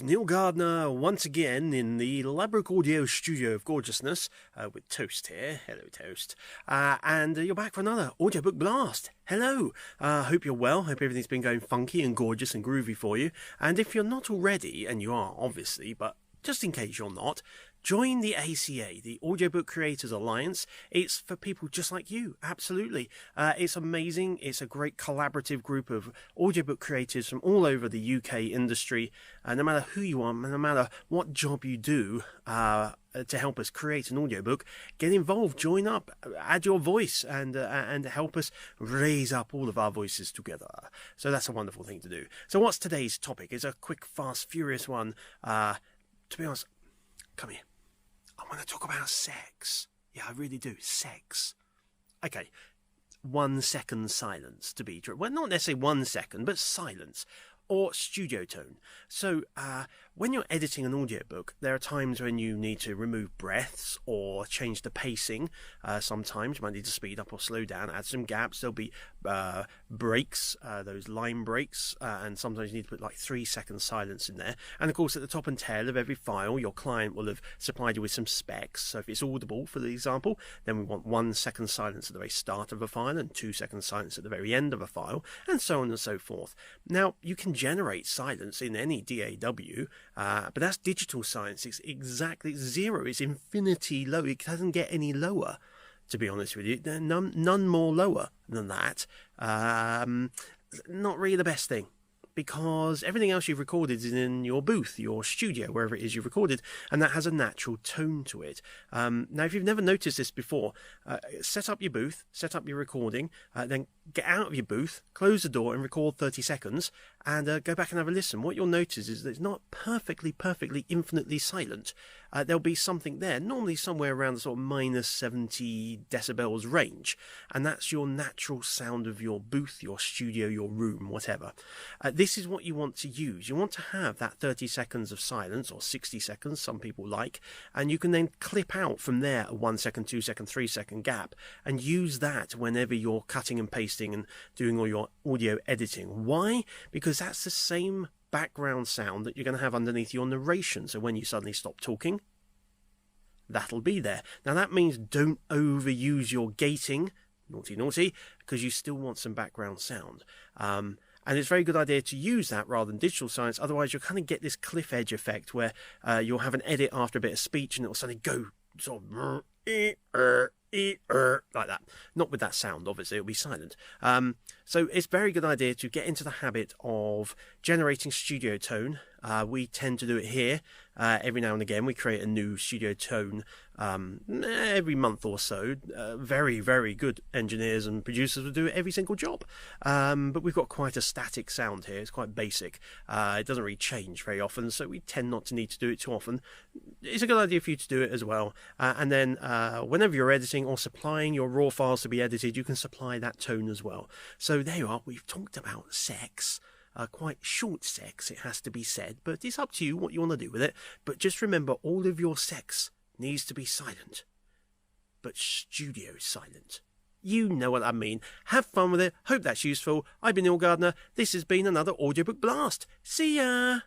Neil Gardner once again in the Ladbroke audio studio of gorgeousness with Toast here. Hello, Toast. And you're back for another Audiobook Blast. Hello. Hope you're well. Hope everything's been going funky and gorgeous and groovy for you. And if you're not already, and you are obviously, but just in case you're not, join the ACA, the Audiobook Creators Alliance. It's for people just like you, absolutely. It's amazing. It's a great collaborative group of audiobook creators from all over the UK industry. No matter who you are, no matter what job you do, to help us create an audiobook, get involved, join up, add your voice, and help us raise up all of our voices together. So that's a wonderful thing to do. So what's today's topic? It's a quick, fast, furious one. To be honest, come here. I want to talk about sex. Yeah, I really do. Sex. Okay. 1 second silence to be true. Well, not necessarily 1 second, but silence. Or studio tone. So when you're editing an audiobook, there are times when you need to remove breaths or change the pacing. Sometimes you might need to speed up or slow down, add some gaps. There'll be breaks, those line breaks, and sometimes you need to put like 3 second silence in there. And of course, at the top and tail of every file, your client will have supplied you with some specs. So if it's audible, for the example, then we want 1 second silence at the very start of a file and 2 second silence at the very end of a file, and so on and so forth. Now, you can generate silence in any DAW, but that's digital silence. It's exactly zero. It's infinity low. It doesn't get any lower, to be honest with you. None more lower than that. Not really the best thing, because everything else you've recorded is in your booth, your studio, wherever it is you've recorded, and that has a natural tone to it. Now, if you've never noticed this before, set up your booth, set up your recording, then get out of your booth, close the door and record 30 seconds, and go back and have a listen. What you'll notice is that it's not perfectly, infinitely silent. There'll be something there, normally somewhere around the sort of minus 70 decibels range, and that's your natural sound of your booth, your studio, your room, whatever. This is what you want to use. You want to have that 30 seconds of silence, or 60 seconds, some people like, and you can then clip out from there a 1 second, 2 second, 3 second gap, and use that whenever you're cutting and pasting and doing all your audio editing. Why? Because that's the same background sound that you're going to have underneath your narration. So when you suddenly stop talking, that'll be there. Now that means don't overuse your gating, naughty, because you still want some background sound. And it's a very good idea to use that rather than digital silence. Otherwise, you'll kind of get this cliff edge effect where you'll have an edit after a bit of speech and it'll suddenly go sort of like that. Not with that sound, obviously, it'll be silent. So it's a very good idea to get into the habit of generating studio tone. We tend to do it here every now and again. We create a new studio tone every month or so. Very, very good engineers and producers will do it every single job. But we've got quite a static sound here. It's quite basic. It doesn't really change very often, so we tend not to need to do it too often. It's a good idea for you to do it as well. And then whenever you're editing or supplying your raw files to be edited, you can supply that tone as well. So there you are. We've talked about sex. Quite short sex, it has to be said, but it's up to you what you want to do with it. But just remember, all of your sex needs to be silent, but studio silent. You know what I mean. Have fun with it. Hope that's useful. I've been Neil Gardner. This has been another Audiobook Blast. See ya!